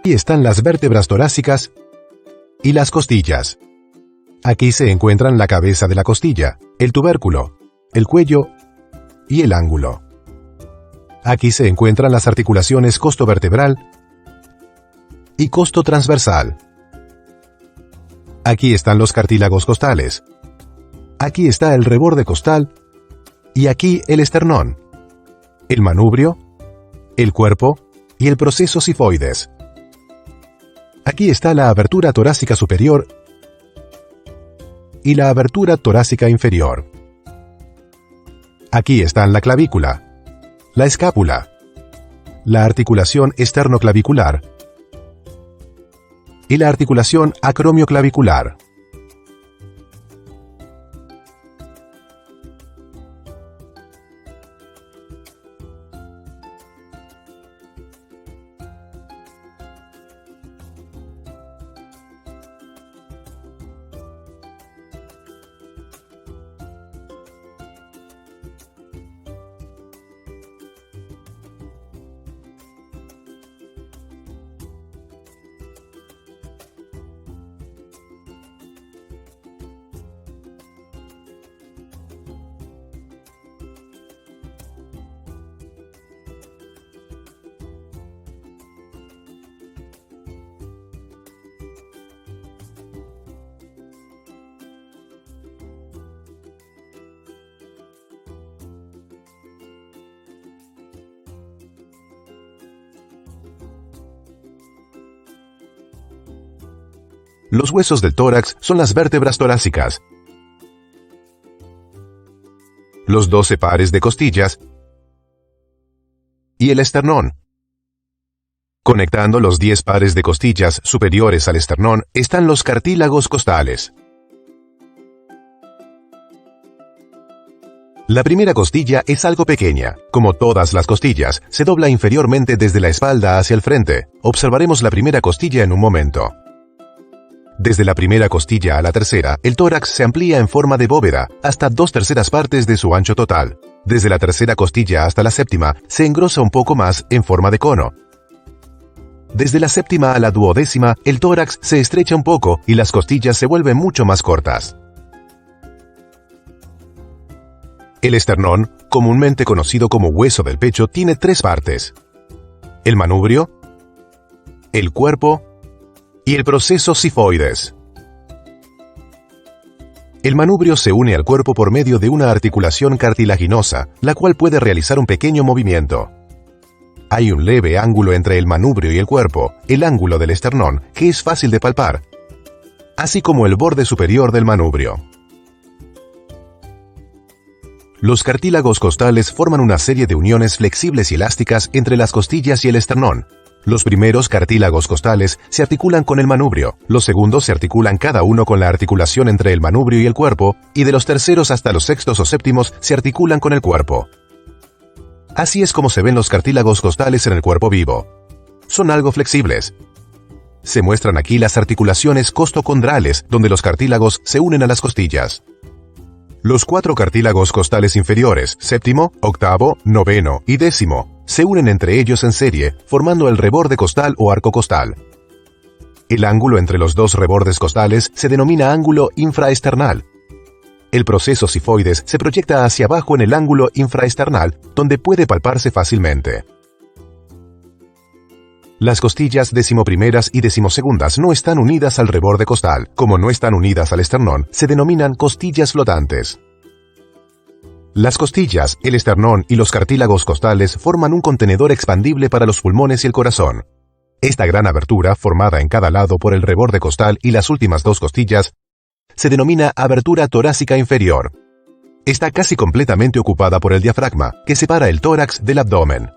Aquí están las vértebras torácicas y las costillas. Aquí se encuentran la cabeza de la costilla, el tubérculo, el cuello y el ángulo. Aquí se encuentran las articulaciones costovertebral y costo transversal. Aquí están los cartílagos costales. Aquí está el reborde costal y aquí el esternón, el manubrio, el cuerpo y el proceso sifoides. Aquí está la abertura torácica superior y la abertura torácica inferior. Aquí están la clavícula, la escápula, la articulación esternoclavicular y la articulación acromioclavicular. Los huesos del tórax son las vértebras torácicas, los 12 pares de costillas y el esternón. Conectando los 10 pares de costillas superiores al esternón están los cartílagos costales. La primera costilla es algo pequeña. Como todas las costillas, se dobla inferiormente desde la espalda hacia el frente. Observaremos la primera costilla en un momento. Desde la primera costilla a la tercera, el tórax se amplía en forma de bóveda, hasta 2/3 partes de su ancho total. Desde la tercera costilla hasta la séptima, se engrosa un poco más en forma de cono. Desde la séptima a la duodécima, el tórax se estrecha un poco y las costillas se vuelven mucho más cortas. El esternón, comúnmente conocido como hueso del pecho, tiene 3 partes: el manubrio, el cuerpo y el proceso sifoides. El manubrio se une al cuerpo por medio de una articulación cartilaginosa, la cual puede realizar un pequeño movimiento. Hay un leve ángulo entre el manubrio y el cuerpo, el ángulo del esternón, que es fácil de palpar, así como el borde superior del manubrio. Los cartílagos costales forman una serie de uniones flexibles y elásticas entre las costillas y el esternón. Los primeros cartílagos costales se articulan con el manubrio, los segundos se articulan cada uno con la articulación entre el manubrio y el cuerpo, y de los terceros hasta los sextos o séptimos se articulan con el cuerpo. Así es como se ven los cartílagos costales en el cuerpo vivo. Son algo flexibles. Se muestran aquí las articulaciones costocondrales, donde los cartílagos se unen a las costillas. Los 4 cartílagos costales inferiores, séptimo, octavo, noveno y décimo, se unen entre ellos en serie, formando el reborde costal o arco costal. El ángulo entre los 2 rebordes costales se denomina ángulo infraesternal. El proceso sifoides se proyecta hacia abajo en el ángulo infraesternal, donde puede palparse fácilmente. Las costillas decimoprimeras y decimosegundas no están unidas al reborde costal. Como no están unidas al esternón, se denominan costillas flotantes. Las costillas, el esternón y los cartílagos costales forman un contenedor expandible para los pulmones y el corazón. Esta gran abertura, formada en cada lado por el reborde costal y las últimas 2 costillas, se denomina abertura torácica inferior. Está casi completamente ocupada por el diafragma, que separa el tórax del abdomen.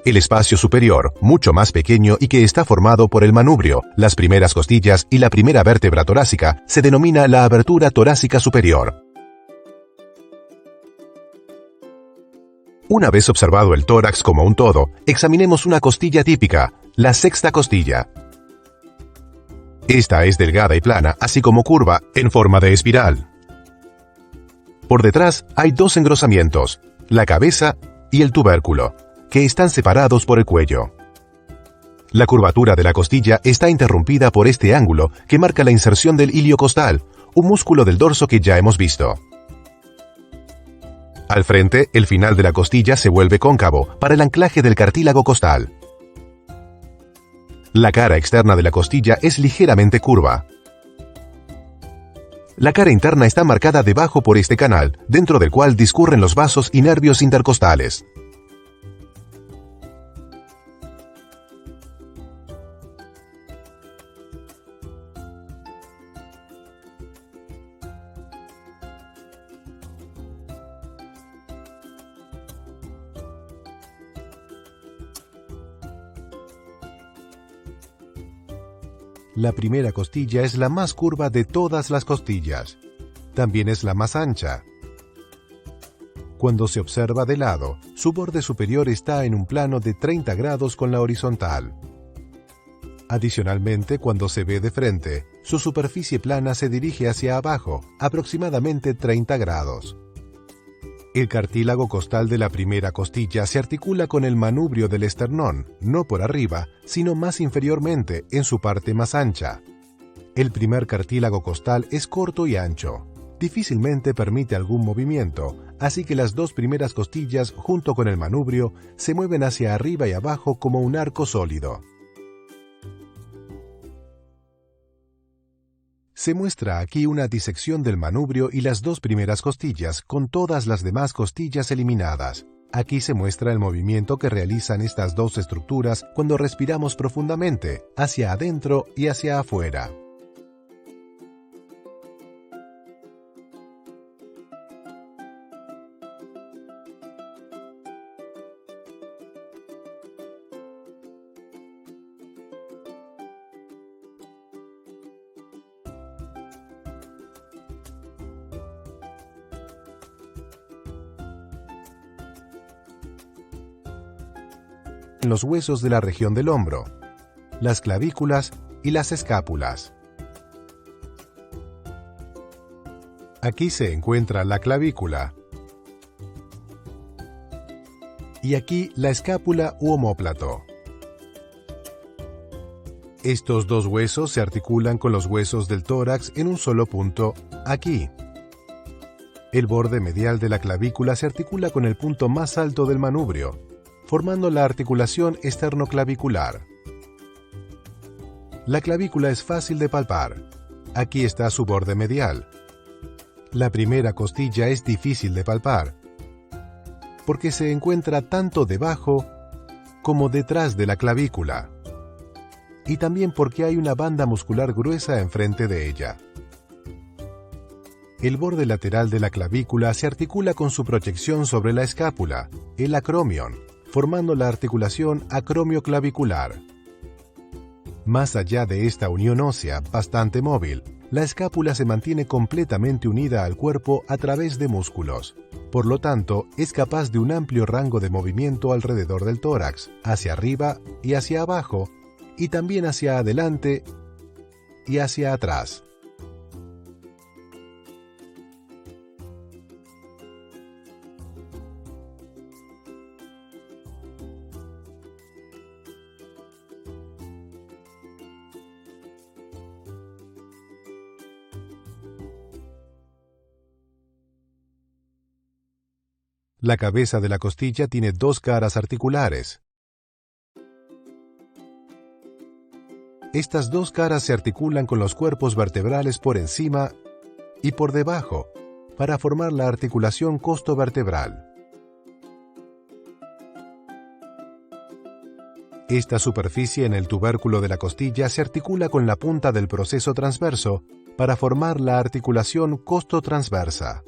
El espacio superior, mucho más pequeño y que está formado por el manubrio, las primeras costillas y la primera vértebra torácica, se denomina la abertura torácica superior. Una vez observado el tórax como un todo, examinemos una costilla típica, la sexta costilla. Esta es delgada y plana, así como curva, en forma de espiral. Por detrás hay 2 engrosamientos, la cabeza y el tubérculo, que están separados por el cuello. La curvatura de la costilla está interrumpida por este ángulo que marca la inserción del ilio costal, un músculo del dorso que ya hemos visto. Al frente, el final de la costilla se vuelve cóncavo para el anclaje del cartílago costal. La cara externa de la costilla es ligeramente curva. La cara interna está marcada debajo por este canal, dentro del cual discurren los vasos y nervios intercostales. La primera costilla es la más curva de todas las costillas. También es la más ancha. Cuando se observa de lado, su borde superior está en un plano de 30 grados con la horizontal. Adicionalmente, cuando se ve de frente, su superficie plana se dirige hacia abajo, aproximadamente 30 grados. El cartílago costal de la primera costilla se articula con el manubrio del esternón, no por arriba, sino más inferiormente, en su parte más ancha. El primer cartílago costal es corto y ancho. Difícilmente permite algún movimiento, así que las dos primeras costillas, junto con el manubrio, se mueven hacia arriba y abajo como un arco sólido. Se muestra aquí una disección del manubrio y las dos primeras costillas, con todas las demás costillas eliminadas. Aquí se muestra el movimiento que realizan estas dos estructuras cuando respiramos profundamente, hacia adentro y hacia afuera. Los huesos de la región del hombro, las clavículas y las escápulas. Aquí se encuentra la clavícula y aquí la escápula u omóplato. Estos dos huesos se articulan con los huesos del tórax en un solo punto, aquí. El borde medial de la clavícula se articula con el punto más alto del manubrio, formando la articulación esternoclavicular. La clavícula es fácil de palpar. Aquí está su borde medial. La primera costilla es difícil de palpar, porque se encuentra tanto debajo como detrás de la clavícula, y también porque hay una banda muscular gruesa enfrente de ella. El borde lateral de la clavícula se articula con su proyección sobre la escápula, el acromion, formando la articulación acromioclavicular. Más allá de esta unión ósea, bastante móvil, la escápula se mantiene completamente unida al cuerpo a través de músculos. Por lo tanto, es capaz de un amplio rango de movimiento alrededor del tórax, hacia arriba y hacia abajo, y también hacia adelante y hacia atrás. La cabeza de la costilla tiene dos caras articulares. Estas dos caras se articulan con los cuerpos vertebrales por encima y por debajo, para formar la articulación costovertebral. Esta superficie en el tubérculo de la costilla se articula con la punta del proceso transverso para formar la articulación costotransversa.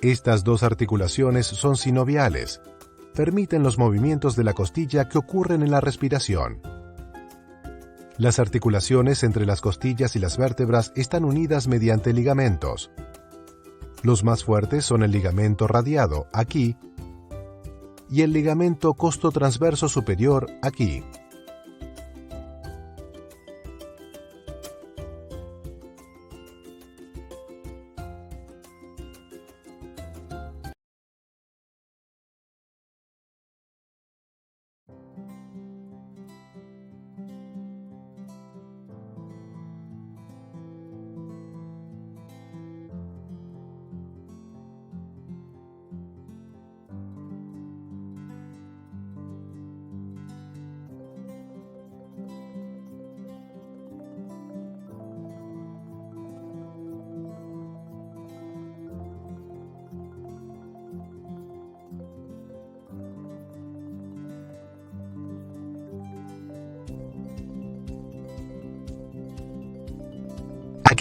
Estas dos articulaciones son sinoviales. Permiten los movimientos de la costilla que ocurren en la respiración. Las articulaciones entre las costillas y las vértebras están unidas mediante ligamentos. Los más fuertes son el ligamento radiado, aquí, y el ligamento costotransverso superior, aquí.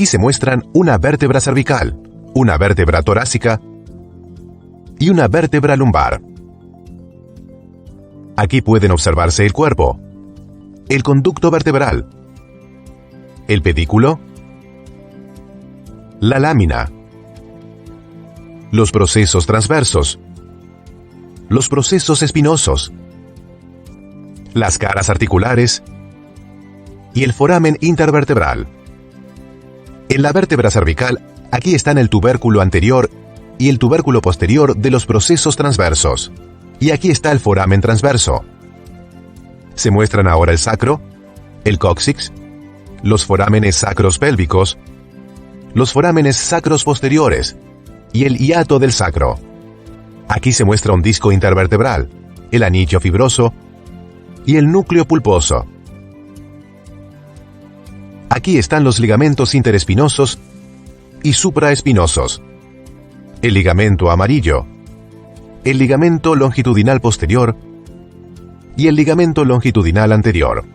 Aquí se muestran una vértebra cervical, una vértebra torácica y una vértebra lumbar. Aquí pueden observarse el cuerpo, el conducto vertebral, el pedículo, la lámina, los procesos transversos, los procesos espinosos, las caras articulares y el foramen intervertebral. En la vértebra cervical, aquí están el tubérculo anterior y el tubérculo posterior de los procesos transversos. Y aquí está el foramen transverso. Se muestran ahora el sacro, el cóccix, los forámenes sacros pélvicos, los forámenes sacros posteriores y el hiato del sacro. Aquí se muestra un disco intervertebral, el anillo fibroso y el núcleo pulposo. Aquí están los ligamentos interespinosos y supraespinosos, el ligamento amarillo, el ligamento longitudinal posterior y el ligamento longitudinal anterior.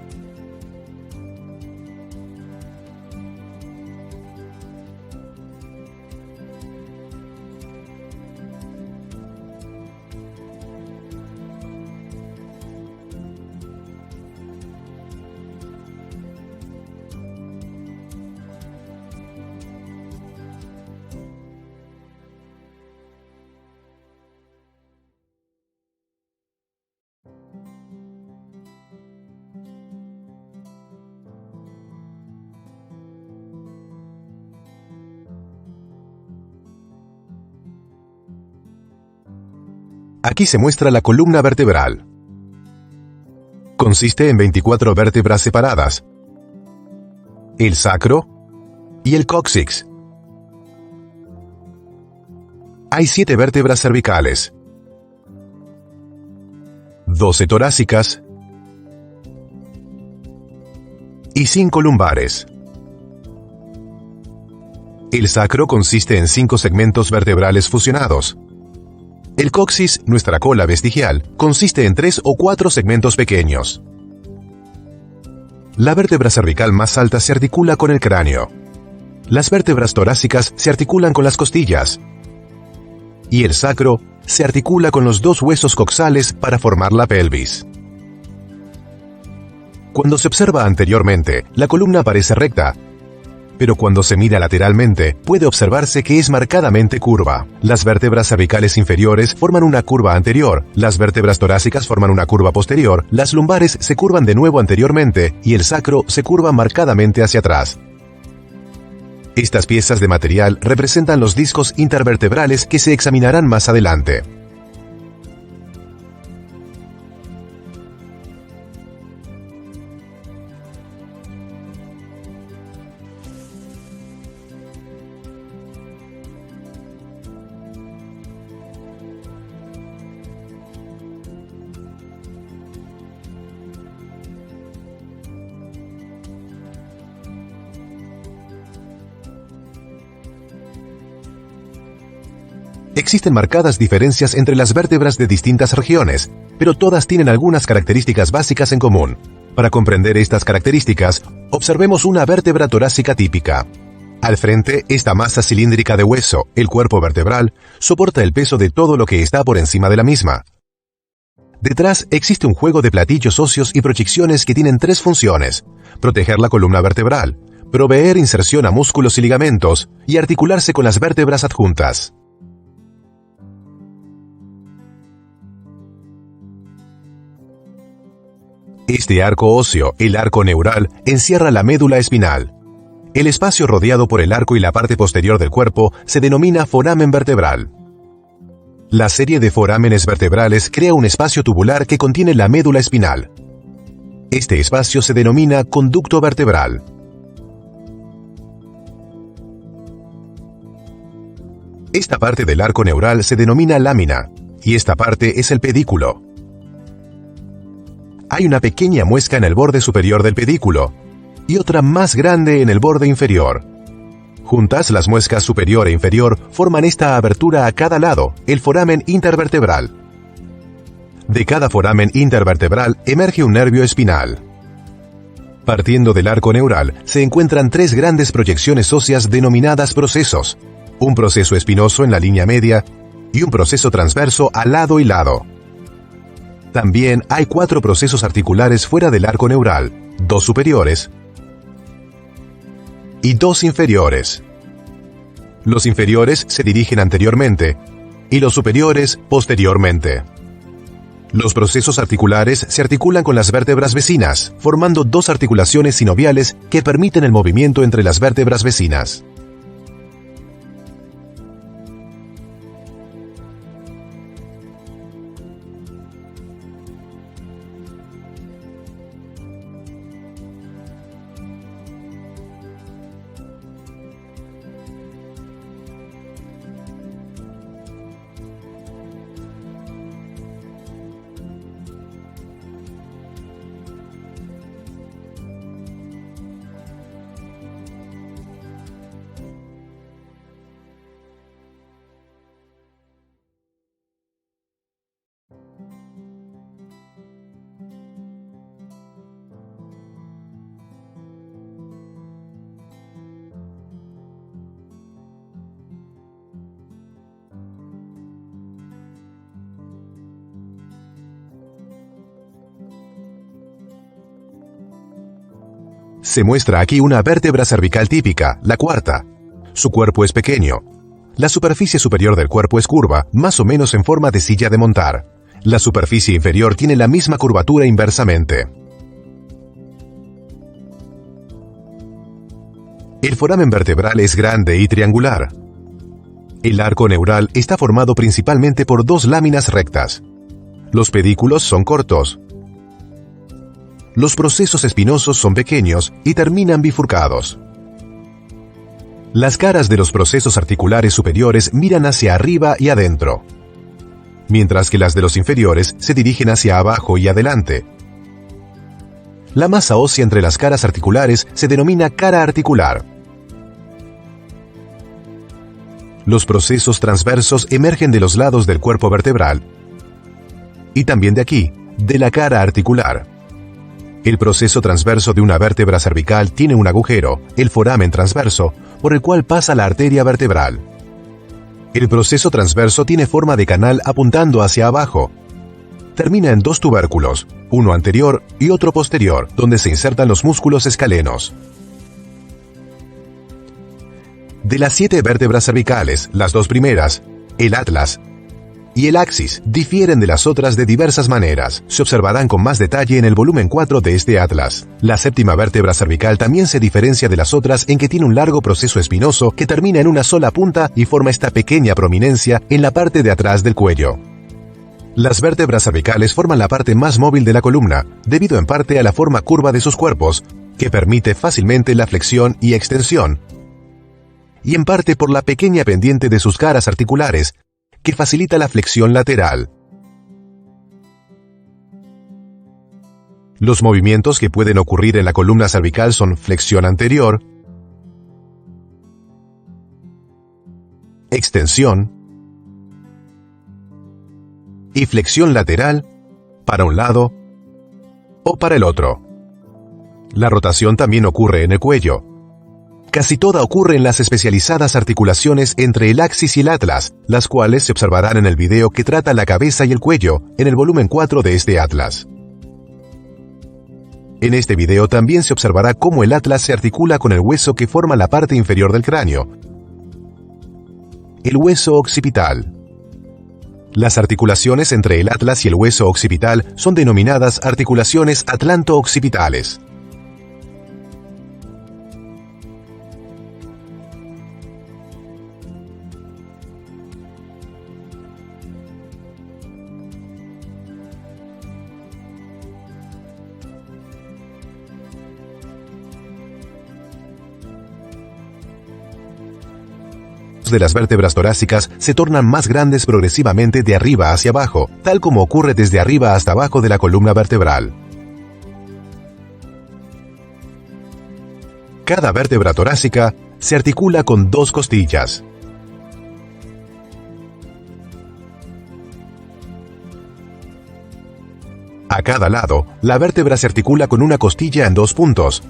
Aquí se muestra la columna vertebral. Consiste en 24 vértebras separadas, el sacro y el cóccix. Hay 7 vértebras cervicales, 12 torácicas y 5 lumbares. El sacro consiste en 5 segmentos vertebrales fusionados. El coxis, nuestra cola vestigial, consiste en 3 o 4 segmentos pequeños. La vértebra cervical más alta se articula con el cráneo. Las vértebras torácicas se articulan con las costillas. Y el sacro se articula con los 2 huesos coxales para formar la pelvis. Cuando se observa anteriormente, la columna parece recta, pero cuando se mira lateralmente, puede observarse que es marcadamente curva. Las vértebras cervicales inferiores forman una curva anterior, las vértebras torácicas forman una curva posterior, las lumbares se curvan de nuevo anteriormente y el sacro se curva marcadamente hacia atrás. Estas piezas de material representan los discos intervertebrales que se examinarán más adelante. Existen marcadas diferencias entre las vértebras de distintas regiones, pero todas tienen algunas características básicas en común. Para comprender estas características, observemos una vértebra torácica típica. Al frente, esta masa cilíndrica de hueso, el cuerpo vertebral, soporta el peso de todo lo que está por encima de la misma. Detrás existe un juego de platillos óseos y proyecciones que tienen 3 funciones: proteger la columna vertebral, proveer inserción a músculos y ligamentos, y articularse con las vértebras adjuntas. Este arco óseo, el arco neural, encierra la médula espinal. El espacio rodeado por el arco y la parte posterior del cuerpo se denomina foramen vertebral. La serie de forámenes vertebrales crea un espacio tubular que contiene la médula espinal. Este espacio se denomina conducto vertebral. Esta parte del arco neural se denomina lámina, y esta parte es el pedículo. Hay una pequeña muesca en el borde superior del pedículo, y otra más grande en el borde inferior. Juntas, las muescas superior e inferior forman esta abertura a cada lado, el foramen intervertebral. De cada foramen intervertebral emerge un nervio espinal. Partiendo del arco neural, se encuentran tres grandes proyecciones óseas denominadas procesos: un proceso espinoso en la línea media y un proceso transverso a lado y lado. También hay 4 procesos articulares fuera del arco neural, 2 superiores y 2 inferiores. Los inferiores se dirigen anteriormente y los superiores posteriormente. Los procesos articulares se articulan con las vértebras vecinas, formando 2 articulaciones sinoviales que permiten el movimiento entre las vértebras vecinas. Se muestra aquí una vértebra cervical típica, la cuarta. Su cuerpo es pequeño. La superficie superior del cuerpo es curva, más o menos en forma de silla de montar. La superficie inferior tiene la misma curvatura inversamente. El foramen vertebral es grande y triangular. El arco neural está formado principalmente por 2 láminas rectas. Los pedículos son cortos. Los procesos espinosos son pequeños y terminan bifurcados. Las caras de los procesos articulares superiores miran hacia arriba y adentro, mientras que las de los inferiores se dirigen hacia abajo y adelante. La masa ósea entre las caras articulares se denomina cara articular. Los procesos transversos emergen de los lados del cuerpo vertebral y también de aquí, de la cara articular. El proceso transverso de una vértebra cervical tiene un agujero, el foramen transverso, por el cual pasa la arteria vertebral. El proceso transverso tiene forma de canal apuntando hacia abajo. Termina en 2 tubérculos, uno anterior y otro posterior, donde se insertan los músculos escalenos. De las 7 vértebras cervicales, las 2 primeras, el atlas y el axis, difieren de las otras de diversas maneras. Se observarán con más detalle en el volumen 4 de este atlas. La 7ª vértebra cervical también se diferencia de las otras en que tiene un largo proceso espinoso que termina en una sola punta y forma esta pequeña prominencia en la parte de atrás del cuello. Las vértebras cervicales forman la parte más móvil de la columna, debido en parte a la forma curva de sus cuerpos, que permite fácilmente la flexión y extensión, y en parte por la pequeña pendiente de sus caras articulares, que facilita la flexión lateral. Los movimientos que pueden ocurrir en la columna cervical son flexión anterior, extensión y flexión lateral para un lado o para el otro. La rotación también ocurre en el cuello. Casi toda ocurre en las especializadas articulaciones entre el axis y el atlas, las cuales se observarán en el video que trata la cabeza y el cuello, en el volumen 4 de este atlas. En este video también se observará cómo el atlas se articula con el hueso que forma la parte inferior del cráneo, el hueso occipital. Las articulaciones entre el atlas y el hueso occipital son denominadas articulaciones atlanto-occipitales. De las vértebras torácicas se tornan más grandes progresivamente de arriba hacia abajo, tal como ocurre desde arriba hasta abajo de la columna vertebral. Cada vértebra torácica se articula con 2 costillas. A cada lado, la vértebra se articula con una costilla en 2 puntos.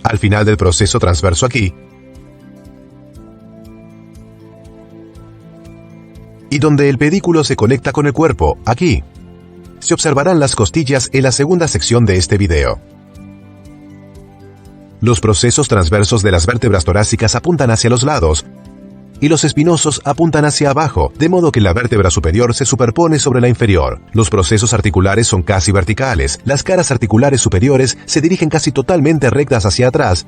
Al final del proceso transverso aquí, y donde el pedículo se conecta con el cuerpo, aquí, se observarán las costillas en la segunda sección de este video. Los procesos transversos de las vértebras torácicas apuntan hacia los lados, y los espinosos apuntan hacia abajo, de modo que la vértebra superior se superpone sobre la inferior. Los procesos articulares son casi verticales, las caras articulares superiores se dirigen casi totalmente rectas hacia atrás,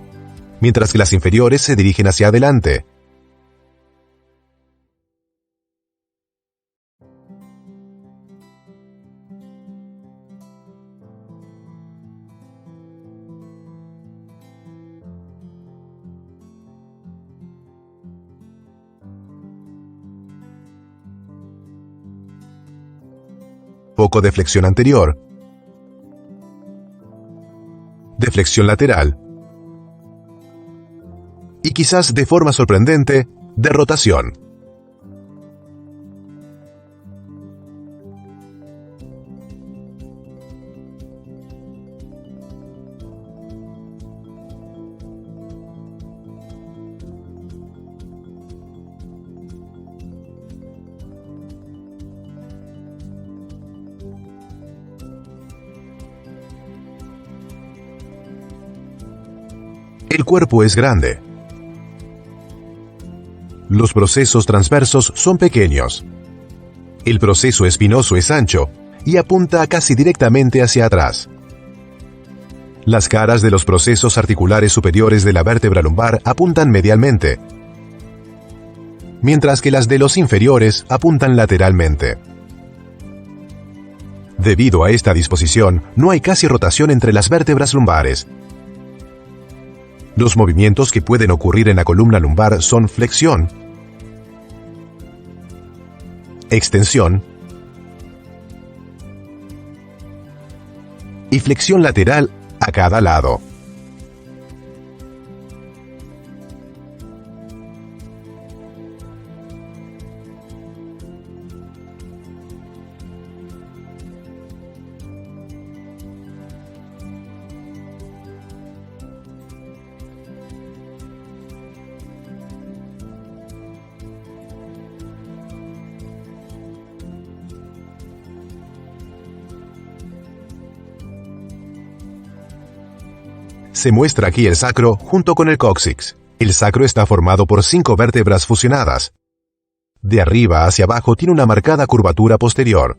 mientras que las inferiores se dirigen hacia adelante. Poco de flexión anterior, de flexión lateral, y quizás de forma sorprendente, de rotación. El cuerpo es grande. Los procesos transversos son pequeños. El proceso espinoso es ancho y apunta casi directamente hacia atrás. Las caras de los procesos articulares superiores de la vértebra lumbar apuntan medialmente, mientras que las de los inferiores apuntan lateralmente. Debido a esta disposición, no hay casi rotación entre las vértebras lumbares. Los movimientos que pueden ocurrir en la columna lumbar son flexión, extensión y flexión lateral a cada lado. Se muestra aquí el sacro junto con el cóccix. El sacro está formado por 5 vértebras fusionadas. De arriba hacia abajo tiene una marcada curvatura posterior.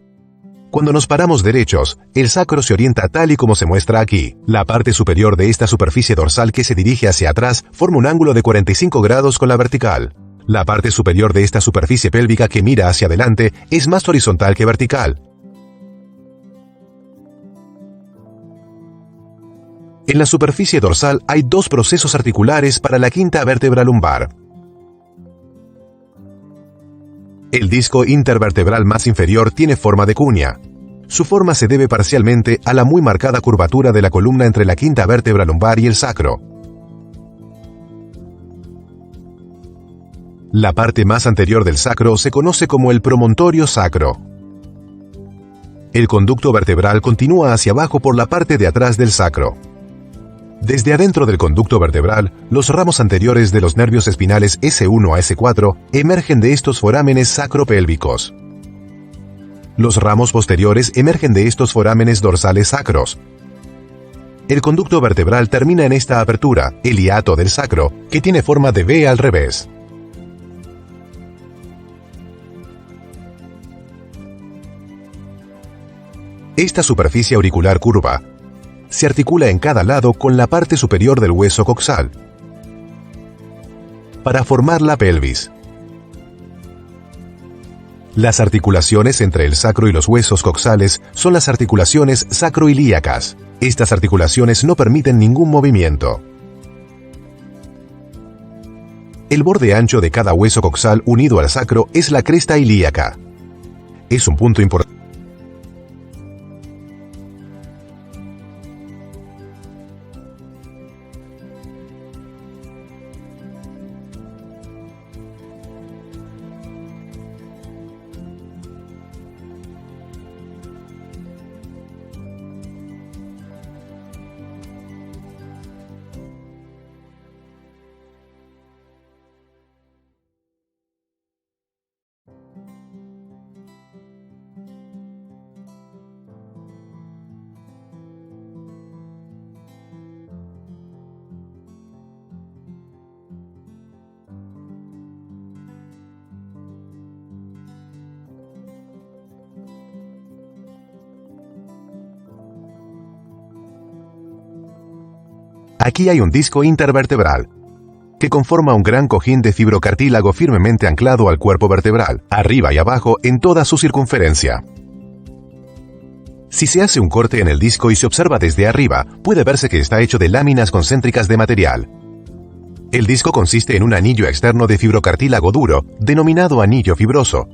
Cuando nos paramos derechos, el sacro se orienta tal y como se muestra aquí. La parte superior de esta superficie dorsal que se dirige hacia atrás forma un ángulo de 45 grados con la vertical. La parte superior de esta superficie pélvica que mira hacia adelante es más horizontal que vertical. En la superficie dorsal hay 2 procesos articulares para la quinta vértebra lumbar. El disco intervertebral más inferior tiene forma de cuña. Su forma se debe parcialmente a la muy marcada curvatura de la columna entre la quinta vértebra lumbar y el sacro. La parte más anterior del sacro se conoce como el promontorio sacro. El conducto vertebral continúa hacia abajo por la parte de atrás del sacro. Desde adentro del conducto vertebral, los ramos anteriores de los nervios espinales S1 a S4 emergen de estos forámenes sacropélvicos. Los ramos posteriores emergen de estos forámenes dorsales sacros. El conducto vertebral termina en esta apertura, el hiato del sacro, que tiene forma de V al revés. Esta superficie auricular curva se articula en cada lado con la parte superior del hueso coxal para formar la pelvis. Las articulaciones entre el sacro y los huesos coxales son las articulaciones sacroilíacas. Estas articulaciones no permiten ningún movimiento. El borde ancho de cada hueso coxal unido al sacro es la cresta ilíaca. Es un punto importante. Aquí hay un disco intervertebral, que conforma un gran cojín de fibrocartílago firmemente anclado al cuerpo vertebral, arriba y abajo en toda su circunferencia. Si se hace un corte en el disco y se observa desde arriba, puede verse que está hecho de láminas concéntricas de material. El disco consiste en un anillo externo de fibrocartílago duro, denominado anillo fibroso,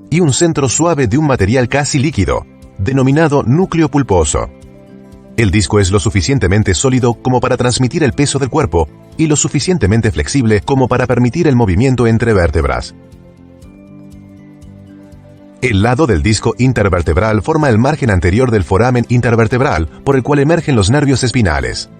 y un centro suave de un material casi líquido, denominado núcleo pulposo. El disco es lo suficientemente sólido como para transmitir el peso del cuerpo y lo suficientemente flexible como para permitir el movimiento entre vértebras. El lado del disco intervertebral forma el margen anterior del foramen intervertebral por el cual emergen los nervios espinales.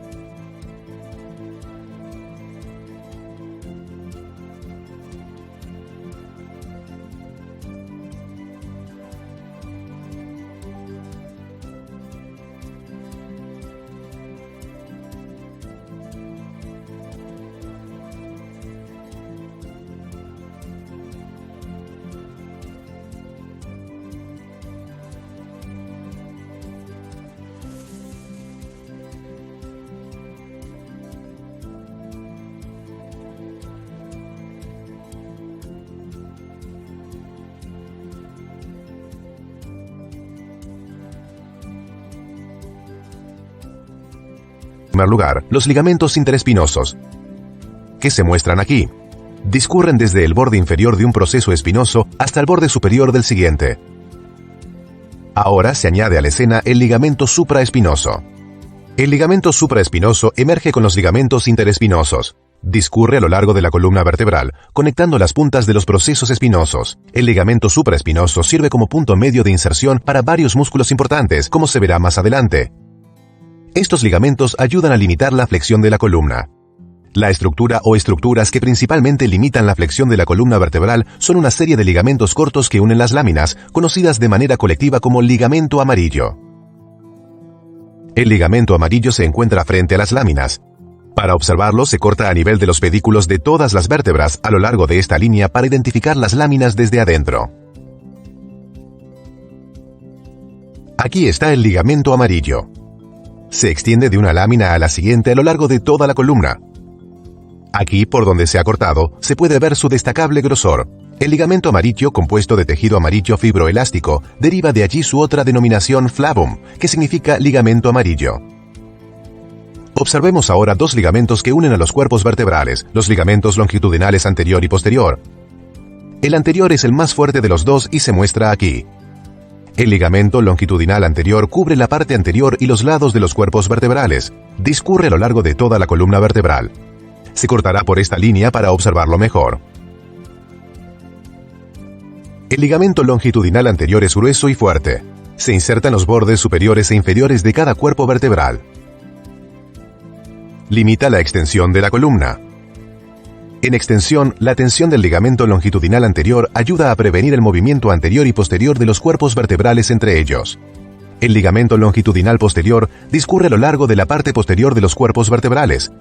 En primer lugar, los ligamentos interespinosos, que se muestran aquí, discurren desde el borde inferior de un proceso espinoso hasta el borde superior del siguiente. Ahora se añade a la escena el ligamento supraespinoso. El ligamento supraespinoso emerge con los ligamentos interespinosos. Discurre a lo largo de la columna vertebral, conectando las puntas de los procesos espinosos. El ligamento supraespinoso sirve como punto medio de inserción para varios músculos importantes, como se verá más adelante. Estos ligamentos ayudan a limitar la flexión de la columna. La estructura o estructuras que principalmente limitan la flexión de la columna vertebral son una serie de ligamentos cortos que unen las láminas, conocidas de manera colectiva como ligamento amarillo. El ligamento amarillo se encuentra frente a las láminas. Para observarlo se corta a nivel de los pedículos de todas las vértebras a lo largo de esta línea para identificar las láminas desde adentro. Aquí está el ligamento amarillo. Se extiende de una lámina a la siguiente a lo largo de toda la columna. Aquí, por donde se ha cortado, se puede ver su destacable grosor. El ligamento amarillo, compuesto de tejido amarillo fibroelástico, deriva de allí su otra denominación flavum, que significa ligamento amarillo. Observemos ahora dos ligamentos que unen a los cuerpos vertebrales, los ligamentos longitudinales anterior y posterior. El anterior es el más fuerte de los dos y se muestra aquí. El ligamento longitudinal anterior cubre la parte anterior y los lados de los cuerpos vertebrales. Discurre a lo largo de toda la columna vertebral. Se cortará por esta línea para observarlo mejor. El ligamento longitudinal anterior es grueso y fuerte. Se inserta en los bordes superiores e inferiores de cada cuerpo vertebral. Limita la extensión de la columna. En extensión, la tensión del ligamento longitudinal anterior ayuda a prevenir el movimiento anterior y posterior de los cuerpos vertebrales entre ellos. El ligamento longitudinal posterior discurre a lo largo de la parte posterior de los cuerpos vertebrales.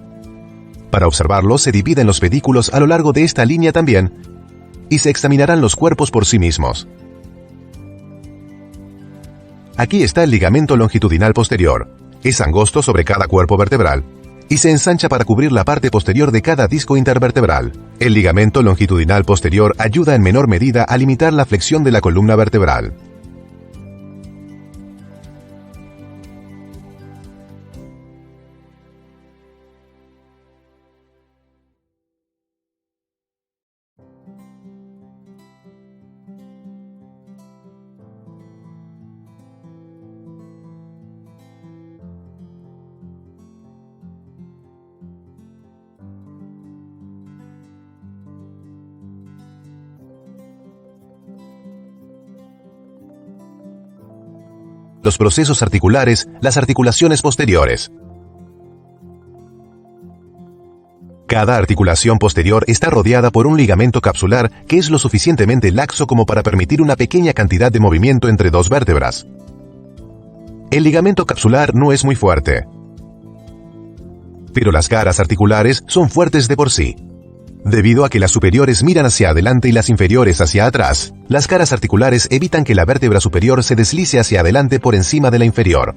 Para observarlo, se divide en los pedículos a lo largo de esta línea también, y se examinarán los cuerpos por sí mismos. Aquí está el ligamento longitudinal posterior. Es angosto sobre cada cuerpo vertebral y se ensancha para cubrir la parte posterior de cada disco intervertebral. El ligamento longitudinal posterior ayuda en menor medida a limitar la flexión de la columna vertebral. Los procesos articulares, las articulaciones posteriores. Cada articulación posterior está rodeada por un ligamento capsular que es lo suficientemente laxo como para permitir una pequeña cantidad de movimiento entre dos vértebras. El ligamento capsular no es muy fuerte, pero las caras articulares son fuertes de por sí. Debido a que las superiores miran hacia adelante y las inferiores hacia atrás, las caras articulares evitan que la vértebra superior se deslice hacia adelante por encima de la inferior.